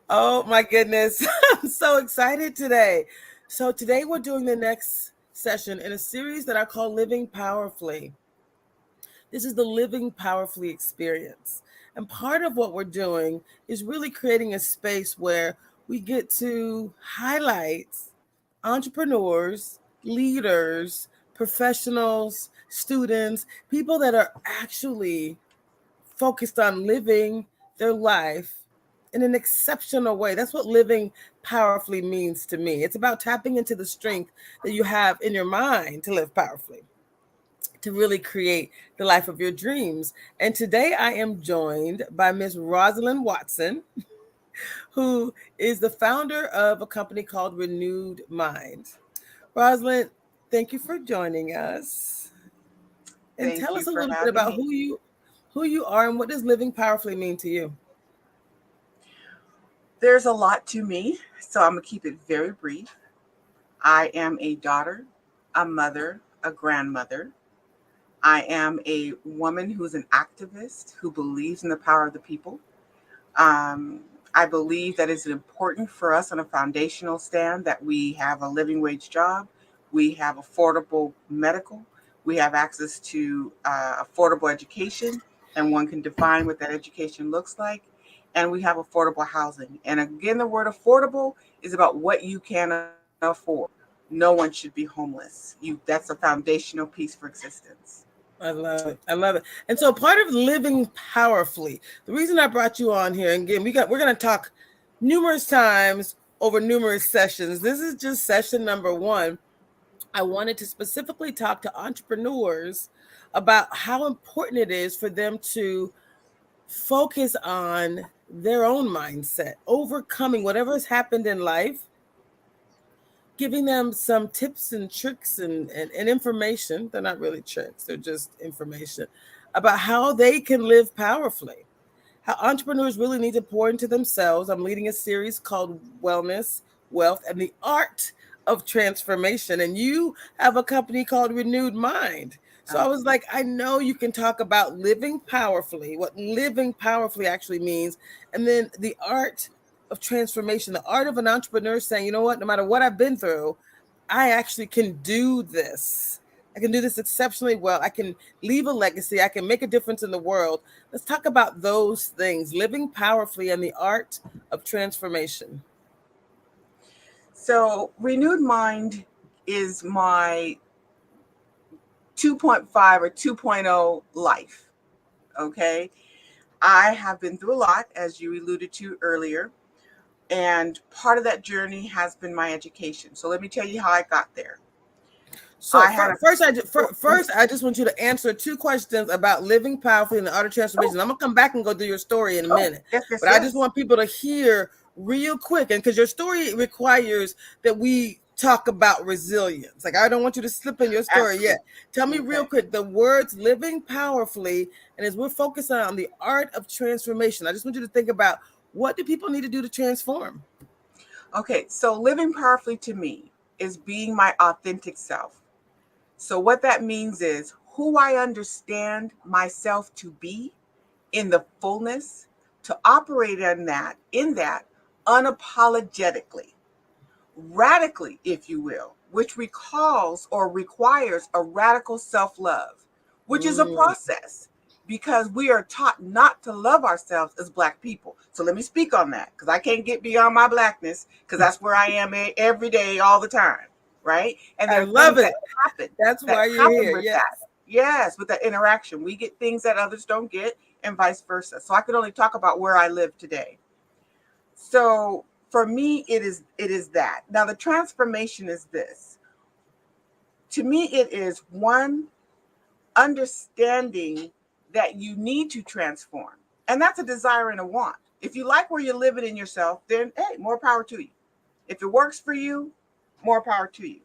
Oh my goodness. I'm so excited today. So, today we're doing the next session in a series that I call Living Powerfully. This is the Living Powerfully experience. And part of what we're doing is really creating a space where we get to highlight entrepreneurs, leaders, professionals, students, people that are actually focused on living their life in an exceptional way. That's what living powerfully means to me. It's about tapping into the strength that you have in your mind to live powerfully, to really create the life of your dreams. And today I am joined by Miss Rosalind Watson, who is the founder of a company called Renewed Mind. Rosalind, thank you for joining us. And Thank tell you us a for little bit having about me. who you are and what does living powerfully mean to you? There's a lot to me, so I'm going to keep it very brief. I am a daughter, a mother, a grandmother. I am a woman who's an activist who believes in the power of the people. Um, I believe that it's important for us on a foundational stand that we have a living wage job, we have affordable medical, we have access to affordable education, and one can define what that education looks like, and we have affordable housing. And again, the word affordable is about what you can afford. No one should be homeless. That's a foundational piece for existence. I love it. I love it. And so part of living powerfully, the reason I brought you on here, and again, we're gonna talk numerous times over numerous sessions. This is just session number one. I wanted to specifically talk to entrepreneurs about how important it is for them to focus on their own mindset, overcoming whatever has happened in life, giving them some tips and tricks and information. They're not really tricks, they're just information about how they can live powerfully, how entrepreneurs really need to pour into themselves. I'm leading a series called Wellness, Wealth, and the Art of Transformation. And you have a company called Renewed Mind. So I was Um, like, I know you can talk about living powerfully, what living powerfully actually means, and then the art of transformation, the art of an entrepreneur saying, you know what, no matter what I've been through, I actually can do this. I can do this exceptionally well. I can leave a legacy. I can make a difference in the world. Let's talk about those things, living powerfully and the art of transformation. so, Renewed Mind is my 2.5 or 2.0 life. Okay. I have been through a lot, as you alluded to earlier, and part of that journey has been my education. So let me tell you how I got there. So I had a first, I just want you to answer two questions about living powerfully and the art of oh, transformation. I'm gonna come back and go through your story in a oh, minute, yes, yes, but I just yes. want people to hear real quick, and because your story requires that we talk about resilience. Like I don't want you to slip in your story yet. Absolutely. Tell me real Okay. quick the words "living powerfully," and as we're focusing on the art of transformation, I just want you to think about what do people need to do to transform. Okay. So living powerfully to me is being my authentic self. So what that means is who I understand myself to be in the fullness, to operate in that unapologetically, radically, if you will, which recalls or requires a radical self love, which is a Mm, process because we are taught not to love ourselves as Black people. So let me speak on that because I can't get beyond my Blackness because that's where I am every day, all the time. Right. And I there are love things that it. happen That's that why you're happen here. with Yes. that. Yes, with that interaction. We get things that others don't get and vice versa. So I can only talk about where I live today. So for me, it is that. Now the transformation is this. To me, it is one understanding that you need to transform. And that's a desire and a want. If you like where you're living in yourself, then hey, more power to you. If it works for you, more power to you.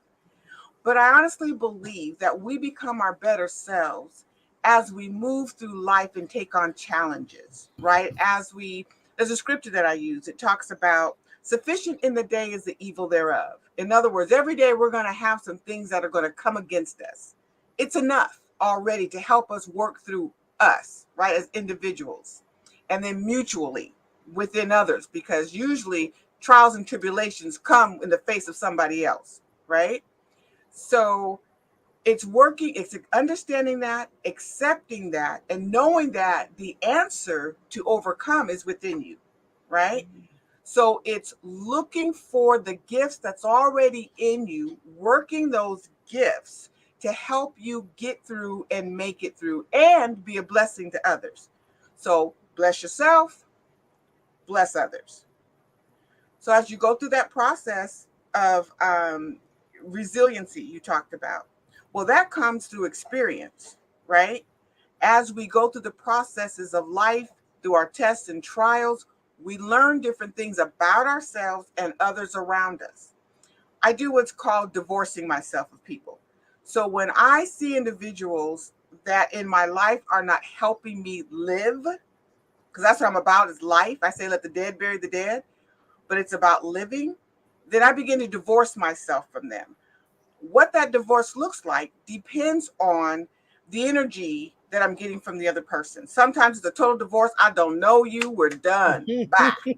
But I honestly believe that we become our better selves as we move through life and take on challenges, right? There's a scripture that I use. It talks about sufficient in the day is the evil thereof. In other words, every day we're going to have some things that are going to come against us. It's enough already to help us work through us, right, as individuals, and then mutually. within others, because usually trials and tribulations come in the face of somebody else, right? So it's working, it's understanding that, accepting that, and knowing that the answer to overcome is within you, right? So it's looking for the gifts that's already in you, working those gifts to help you get through and make it through and be a blessing to others. So bless yourself, bless others. So as you go through that process of resiliency you talked about, well, that comes through experience, right? As we go through the processes of life, through our tests and trials, we learn different things about ourselves and others around us. I do what's called divorcing myself of people. So when I see individuals that in my life are not helping me live, because that's what I'm about, is life. I say let the dead bury the dead, but it's about living. Then I begin to divorce myself from them. What that divorce looks like depends on the energy that I'm getting from the other person. Sometimes it's a total divorce. I don't know you. We're done. Bye.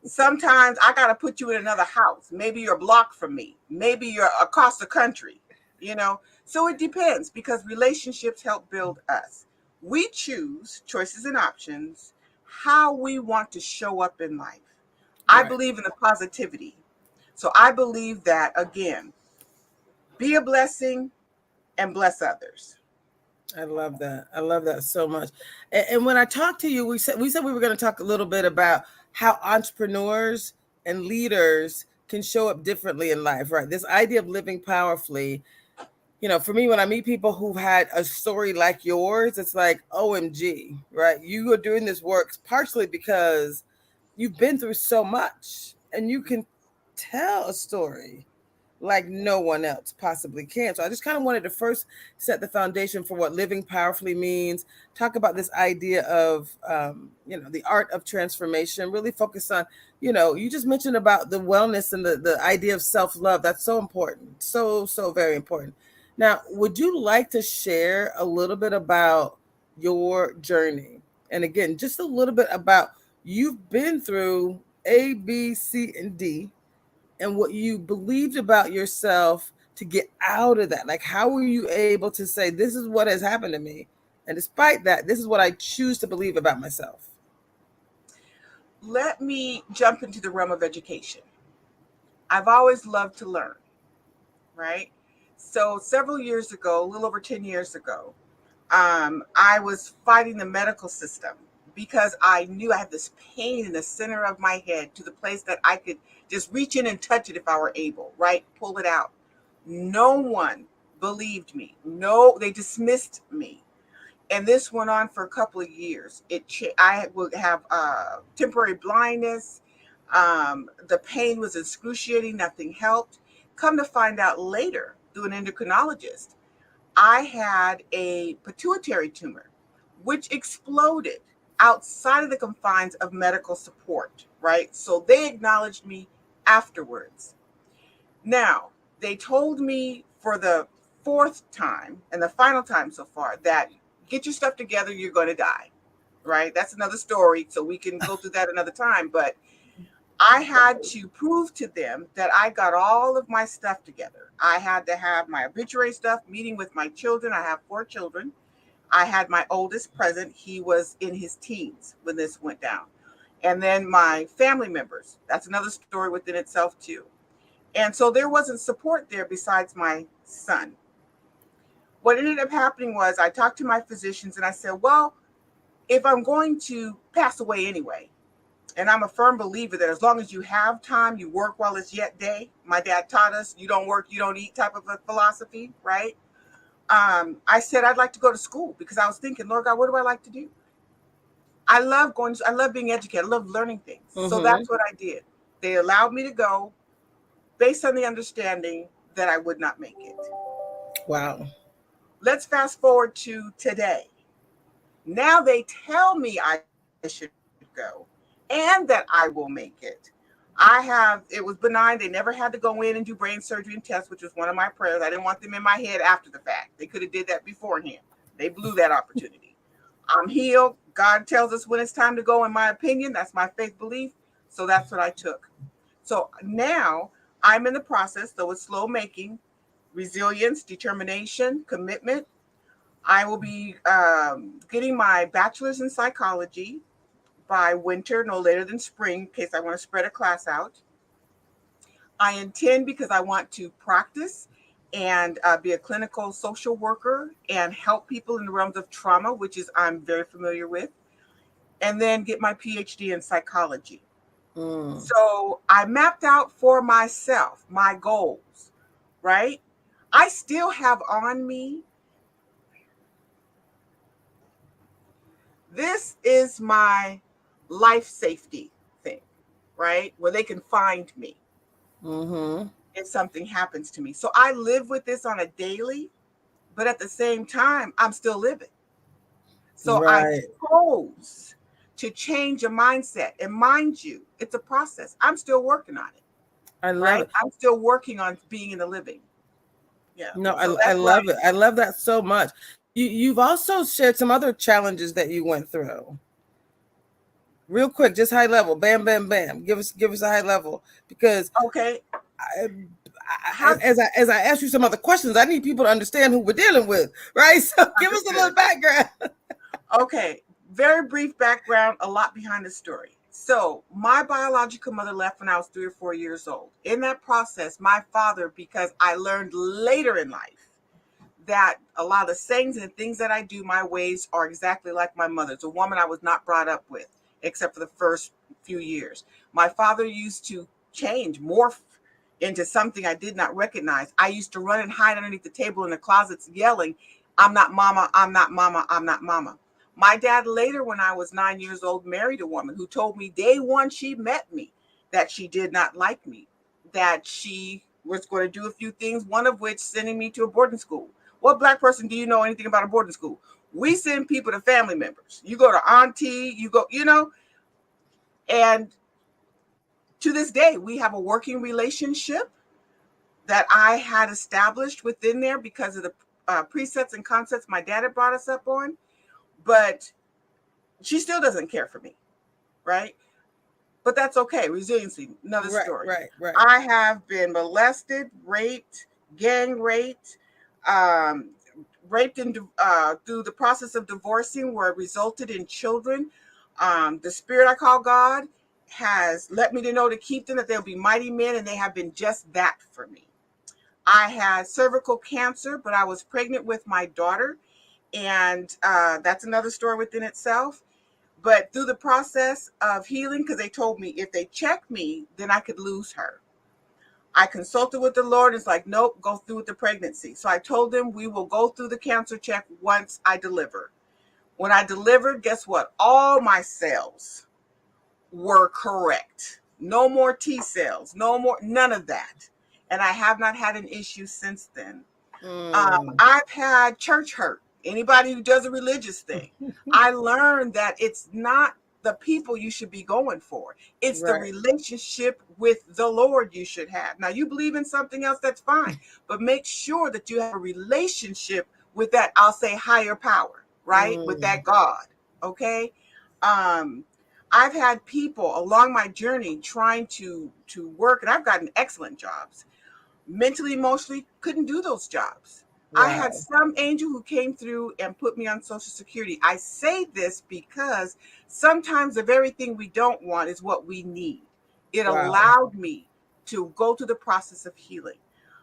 Sometimes I got to put you in another house. Maybe you're a block from me. Maybe you're across the country, you know? So it depends, because relationships help build us. We choose choices and options, how we want to show up in life. I Right. believe in the positivity. So I believe that, again, be a blessing and bless others. I love that. I love that so much. And when I talked to you, we said we were going to talk a little bit about how entrepreneurs and leaders can show up differently in life, right? This idea of living powerfully. For me, when I meet people who've had a story like yours, it's like, OMG, right? You are doing this work partially because you've been through so much and you can tell a story like no one else possibly can. So I just kind of wanted to first set the foundation for what living powerfully means, talk about this idea of, the art of transformation, really focus on, you just mentioned about the wellness and the idea of self-love. That's so important. So, so very important. Now, would you like to share a little bit about your journey? And again, just a little bit about you've been through A, B, C, and D, and what you believed about yourself to get out of that. Like, how were you able to say, this is what has happened to me? And despite that, this is what I choose to believe about myself. Let me jump into the realm of education. I've always loved to learn, right? So several years ago, a little over 10 years ago, I was fighting the medical system because I knew I had this pain in the center of my head, to the place that I could just reach in and touch it if I were able, right? Pull it out. No one believed me. No, they dismissed me. And this went on for a couple of years. I would have temporary blindness. The pain was excruciating. Nothing helped. Come to find out later, through an endocrinologist, I had a pituitary tumor, which exploded outside of the confines of medical support, right? So they acknowledged me afterwards. Now, they told me for the fourth time and the final time so far that get your stuff together, you're going to die, right? That's another story. So we can go through that another time. But I had to prove to them that I got all of my stuff together. I had to have my obituary stuff, meeting with my children. I have 4 children. I had my oldest present. He was in his teens when this went down. And then my family members. That's another story within itself, too. And so there wasn't support there besides my son. What ended up happening was I talked to my physicians and I said, well, if I'm going to pass away anyway, and I'm a firm believer that as long as you have time, you work while it's yet day. My dad taught us, you don't work, you don't eat type of a philosophy, right? I said I'd like to go to school, because I was thinking, Lord God, what do I like to do? I love being educated. I love learning things. So Mm-hmm. that's what I did. They allowed me to go based on the understanding that I would not make it. Wow. Let's fast forward to today. Now they tell me I should go and that I will make it. It was benign. They never had to go in and do brain surgery and tests, which was one of my prayers. I didn't want them in my head after the fact. They could have did that beforehand. They blew that opportunity. I'm healed. God tells us when it's time to go, in my opinion. That's my faith belief. So that's what I took. So now I'm in the process, though it's slow making, resilience, determination, commitment. I will be getting my bachelor's in psychology by winter, no later than spring, in case I want to spread a class out. I intend, because I want to practice and be a clinical social worker and help people in the realms of trauma, which is I'm very familiar with, and then get my PhD in psychology. So I mapped out for myself my goals, right? I still have on me, this is my life safety thing, right? Where they can find me if something happens to me. So I live with this on a daily, but at the same time, I'm still living. So I Right. chose to change a mindset. And mind you, it's a process. I'm still working on it, I love right? it. I'm still working on being in the living. Yeah. No, So I that's where love it. I love that so much. You've also shared some other challenges that you went through. Real quick, just high level. Bam, bam, bam. Give us a high level, because okay. I, How as I ask you some other questions, I need people to understand who we're dealing with, right? So give us a little understood. background. Okay. Very brief background, a lot behind the story. So, my biological mother left when I was 3 or 4 years old. In that process, my father, because I learned later in life that a lot of the sayings and things that I do, my ways are exactly like my mother's, a woman I was not brought up with, except for the first few years. My father used to change, morph into something I did not recognize. I used to run and hide underneath the table in the closets yelling, I'm not mama, I'm not mama, I'm not mama. My dad later, when I was 9 years old, married a woman who told me day one she met me that she did not like me, that she was going to do a few things, one of which sending me to a boarding school. What Black person do you know anything about a boarding school? We send people to family members. You go to auntie, you go, and to this day, we have a working relationship that I had established within there because of the presets and concepts my dad had brought us up on. But she still doesn't care for me, right? But that's okay. Resiliency, another Right, story. right, right. I have been molested, raped, gang raped, um, raped through the process of divorcing, where it resulted in children. The spirit I call God has let me to know to keep them, that they'll be mighty men, and they have been just that for me. I had cervical cancer, but I was pregnant with my daughter, and that's another story within itself. But through the process of healing, because they told me if they check me, then I could lose her. I consulted with the Lord. It's like, nope, go through with the pregnancy. So I told them we will go through the cancer check once I deliver. When I delivered, guess what? All my cells were correct. No more T cells, no more, none of that. And I have not had an issue since then. I've had church hurt. Anybody who does a religious thing, I learned that it's not the people you should be going for. It's the Right. relationship with the Lord you should have. Now, you believe in something else, that's fine, but make sure that you have a relationship with that, I'll say, higher power, right? With that God, okay? Um, I've had people along my journey trying to work, and I've gotten excellent jobs. Mentally, emotionally, couldn't do those jobs. I had Wow. some angel who came through and put me on Social Security. I say this because sometimes the very thing we don't want is what we need. It Wow. allowed me to go through the process of healing.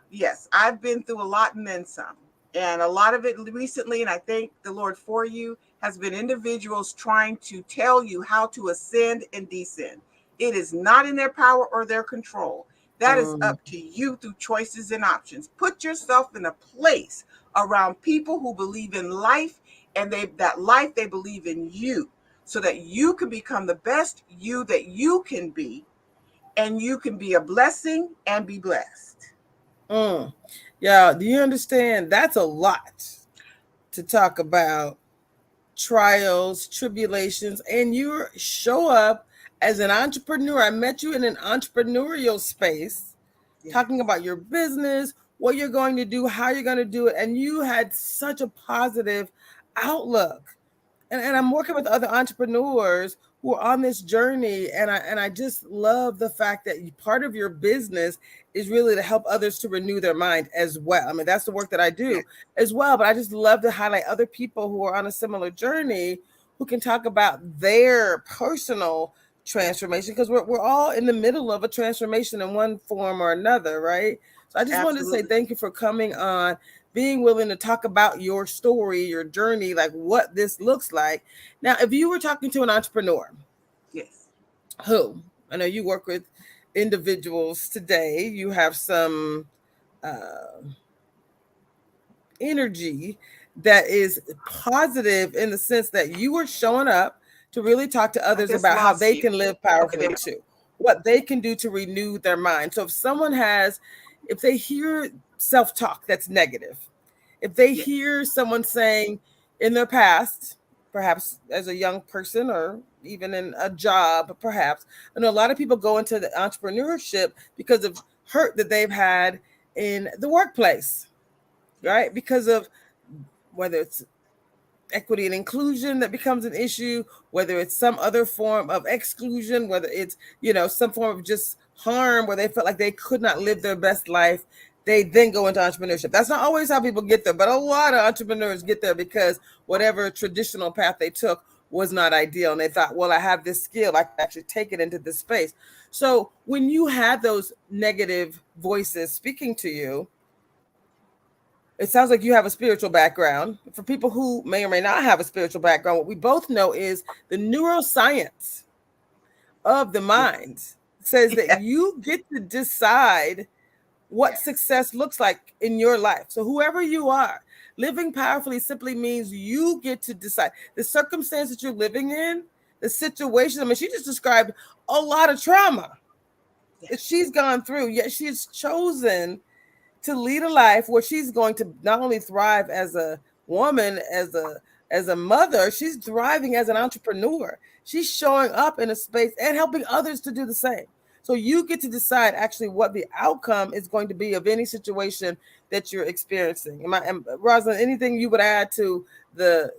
Yes, I've been through a lot and then some. And a lot of it recently, and I thank the Lord for you, has been individuals trying to tell you how to ascend and descend. It is not in their power or their control. That is up to you through choices and options. Put yourself in a place around people who believe in life, and that life they believe in you, so that you can become the best you that you can be, and you can be a blessing and be blessed. Yeah, do you understand? That's a lot to talk about, trials, tribulations, and you show up as an entrepreneur. I met you in an entrepreneurial space, talking Yes. about your business, what you're going to do, how you're going to do it, and you had such a positive outlook. and I'm working with other entrepreneurs who are on this journey, and I just love the fact that part of your business is really to help others to renew their mind as well. I mean, that's the work that I Yeah, do as well, but I just love to highlight other people who are on a similar journey who can talk about their personal transformation, because we're all in the middle of a transformation in one form or another, right? So I just wanted to say absolutely. thank you for coming on, being willing to talk about your story, your journey, like what this looks like. Now, if you were talking to an entrepreneur Yes. who, I know you work with individuals today, you have some uh, energy that is positive in the sense that you are showing up to really talk to I others just about how lost they you. can live Okay, there powerfully we go. too, what they can do to renew their mind. So if someone has, if they hear self talk that's negative, if they Yes. hear someone saying in their past, perhaps as a young person or even in a job, perhaps, I know a lot of people go into the entrepreneurship because of hurt that they've had in the workplace, right? Yes. Because of whether it's equity and inclusion that becomes an issue, whether it's some other form of exclusion, whether it's, some form of just harm where they felt like they could not live Yes. their best life, they then go into entrepreneurship. That's not always how people get there, but a lot of entrepreneurs get there because whatever traditional path they took was not ideal. And they thought, well, I have this skill, I can actually take it into this space. So when you had those negative voices speaking to you, it sounds like you have a spiritual background. For people who may or may not have a spiritual background, what we both know is the neuroscience of the Yes. mind says that Yes. you get to decide what Yes. success looks like in your life. So, whoever you are, living powerfully simply means you get to decide the circumstance that you're living in, the situation. I mean, she just described a lot of trauma that Yes. she's gone through, yet she's chosen to lead a life where she's going to not only thrive as a woman, as a mother, she's thriving as an entrepreneur. She's showing up in a space and helping others to do the same. So you get to decide actually what the outcome is going to be of any situation that you're experiencing. Rosalind, anything you would add to the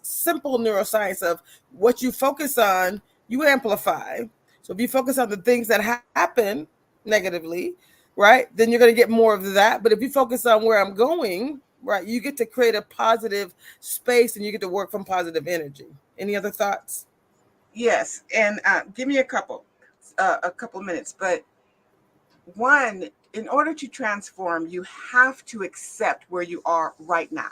simple neuroscience of what you focus on, you amplify. So if you focus on the things that happen negatively, right, then you're going to get more of that. But if you focus on where I'm going, right, you get to create a positive space and you get to work from positive energy. Any other thoughts? Yes. And give me a couple minutes. But one, in order to transform, you have to accept where you are right now.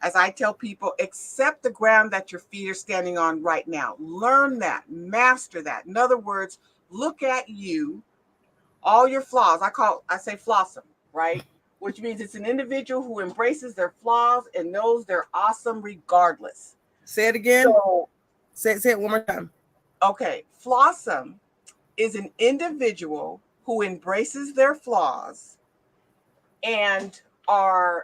As I tell people, accept the ground that your feet are standing on right now. Learn that, master that. In other words, look at you, all your flaws. I say flossom, right? Which means it's an individual who embraces their flaws and knows they're awesome regardless. Say it again. So, Say it one more time. okay, flossom is an individual who embraces their flaws and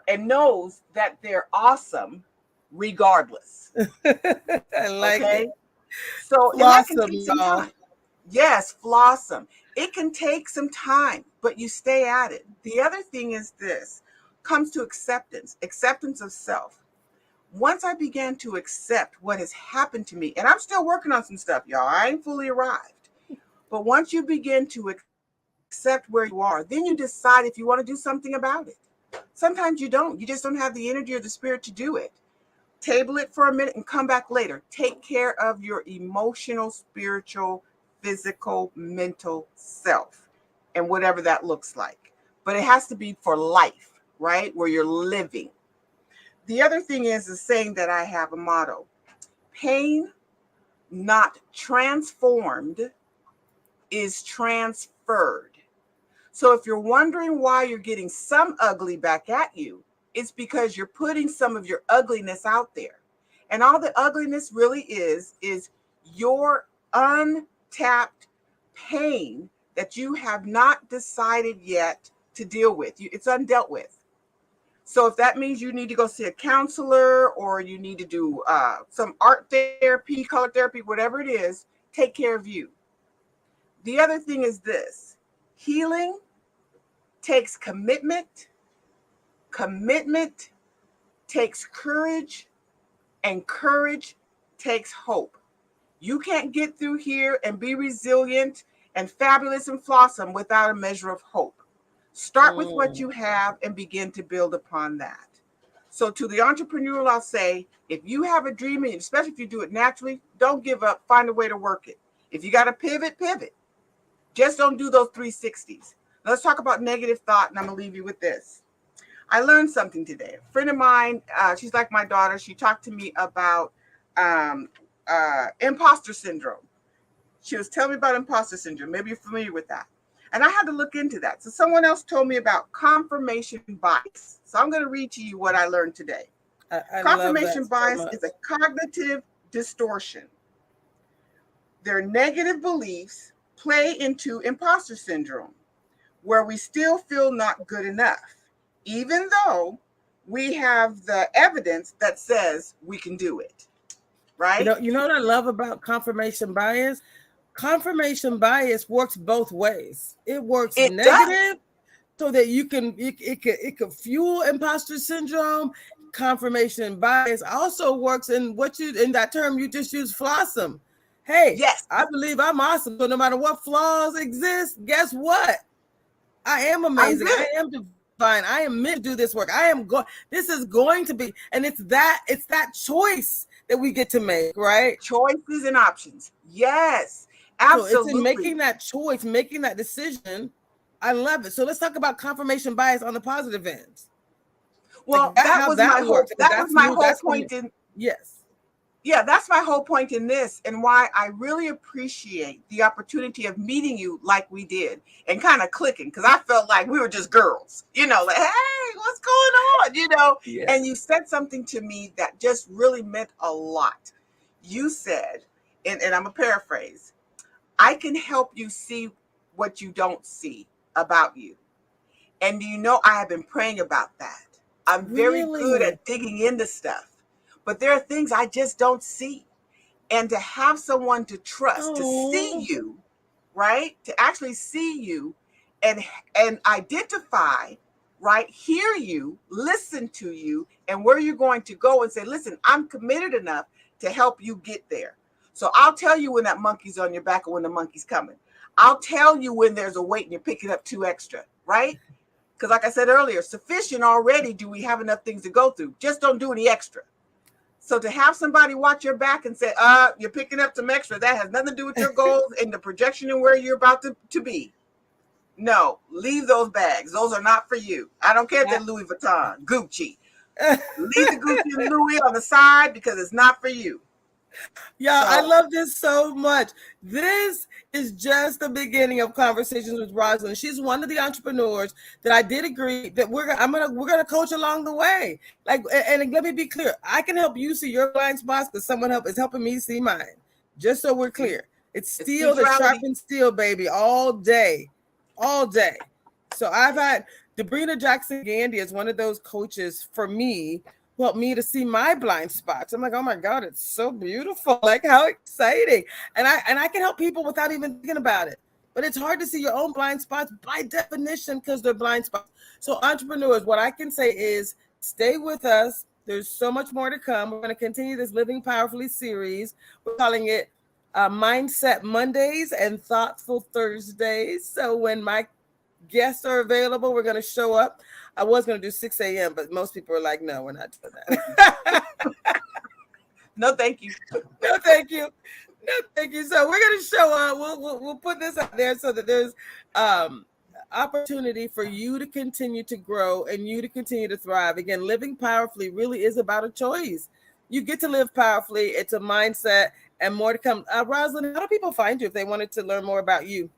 and knows that they're awesome regardless. I like it. Okay? So, and that can Blossom, take some y'all. time. Yes, flossom. It can take some time, but you stay at it. The other thing is this comes to acceptance of self. Once I began to accept what has happened to me, and I'm still working on some stuff, y'all, I ain't fully arrived. But once you begin to accept where you are, then you decide if you want to do something about it. Sometimes you don't. You just don't have the energy or the spirit to do it. Table it for a minute and come back later. Take care of your emotional, spiritual, physical, mental self and whatever that looks like. But it has to be for life, right? Where you're living. The other thing is the saying that I have a motto: pain not transformed is transferred. So if you're wondering why you're getting some ugly back at you, it's because you're putting some of your ugliness out there. And all the ugliness really is your untapped pain that you have not decided yet to deal with. It's undealt with. So if that means you need to go see a counselor or you need to do some art therapy, color therapy, whatever it is, take care of you. The other thing is this: healing takes commitment, commitment takes courage, and courage takes hope. You can't get through here and be resilient and fabulous and flossom without a measure of hope. Start with what you have and begin to build upon that. So to the entrepreneur, I'll say, if you have a dream, and especially if you do it naturally, don't give up. Find a way to work it. If you got to pivot, pivot. Just don't do those 360s. Let's talk about negative thought, and I'm going to leave you with this. I learned something today. A friend of mine, she's like my daughter. She talked to me about imposter syndrome. She was telling me about imposter syndrome. Maybe you're familiar with that. And I had to look into that. So someone else told me about confirmation bias. So I'm going to read to you what I learned today. Confirmation bias is a cognitive distortion. Their negative beliefs play into imposter syndrome, where we still feel not good enough, even though we have the evidence that says we can do it. Right? You know what I love about confirmation bias? Confirmation bias works both ways. It works negative so that you can it could fuel imposter syndrome. Confirmation bias also works in that term you just used, flossom. Hey, yes, I believe I'm awesome. So no matter what flaws exist, guess what? I am amazing. I am divine. I am meant to do this work. This is going to be, and it's that choice that we get to make, right? Choices and options. Yes. Absolutely. So it's in making that choice, making that decision. I love it. So let's talk about confirmation bias on the positive end. Well, that was my whole point. Yes. Yeah, that's my whole point in this, and why I really appreciate the opportunity of meeting you like we did and kind of clicking, because I felt like we were just girls, like, hey, what's going on, Yes. And you said something to me that just really meant a lot. You said, and I'm a paraphrase, I can help you see what you don't see about you. And I have been praying about that. I'm very good at digging into stuff, but there are things I just don't see. And to have someone to trust, to see you, right? To actually see you and identify, right? Hear you, listen to you, and where you're going to go, and say, listen, I'm committed enough to help you get there. So I'll tell you when that monkey's on your back or when the monkey's coming. I'll tell you when there's a weight and you're picking up 2 extra, right? Because like I said earlier, sufficient already. Do we have enough things to go through? Just don't do any extra. So to have somebody watch your back and say, you're picking up some extra, that has nothing to do with your goals and the projection and where you're about to be. No, leave those bags. Those are not for you. I don't care if they're Louis Vuitton, Gucci. Leave the Gucci and Louis on the side because it's not for you. Yeah, I love this so much. This is just the beginning of Conversations with Rosalind. She's one of the entrepreneurs that I did agree that we're gonna coach along the way. And let me be clear, I can help you see your blind spots because someone is helping me see mine. Just so we're clear, it's steel that sharpens steel, baby, all day. So I've had Debrina Jackson Gandy as one of those coaches for me. Helped me to see my blind spots. I'm like, oh my God, it's so beautiful. Like, how exciting. And I can help people without even thinking about it. But it's hard to see your own blind spots by definition because they're blind spots. So entrepreneurs, what I can say is stay with us. There's so much more to come. We're going to continue this Living Powerfully series. We're calling it Mindset Mondays and Thoughtful Thursdays. So when my guests are available, we're going to show up. I was going to do 6 a.m., but most people are like, no, we're not doing that. No, thank you. No, thank you. So we're going to show up. We'll put this out there so that there's opportunity for you to continue to grow and you to continue to thrive. Again, living powerfully really is about a choice. You get to live powerfully. It's a mindset and more to come. Rosalind, how do people find you if they wanted to learn more about you?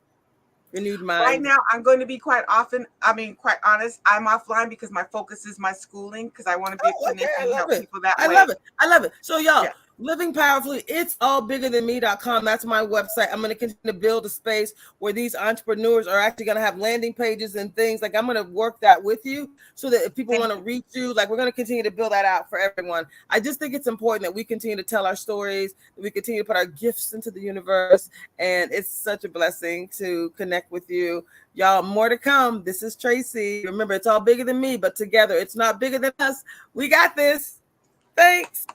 Renewed mind. Right now, I'm going to be quite honest. I'm offline because my focus is my schooling because I want to be a clinician and help people that way. I love it. So y'all, Living Powerfully, it's allbiggerthanme.com. That's my website. I'm going to continue to build a space where these entrepreneurs are actually going to have landing pages and things. Like, I'm going to work that with you so that if people want to reach you, like, we're going to continue to build that out for everyone. I just think it's important that we continue to tell our stories, that we continue to put our gifts into the universe. And it's such a blessing to connect with you. Y'all, more to come. This is Tracy. Remember, it's all bigger than me, but together it's not bigger than us. We got this. Thanks.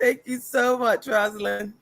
Thank you so much, Rosalind.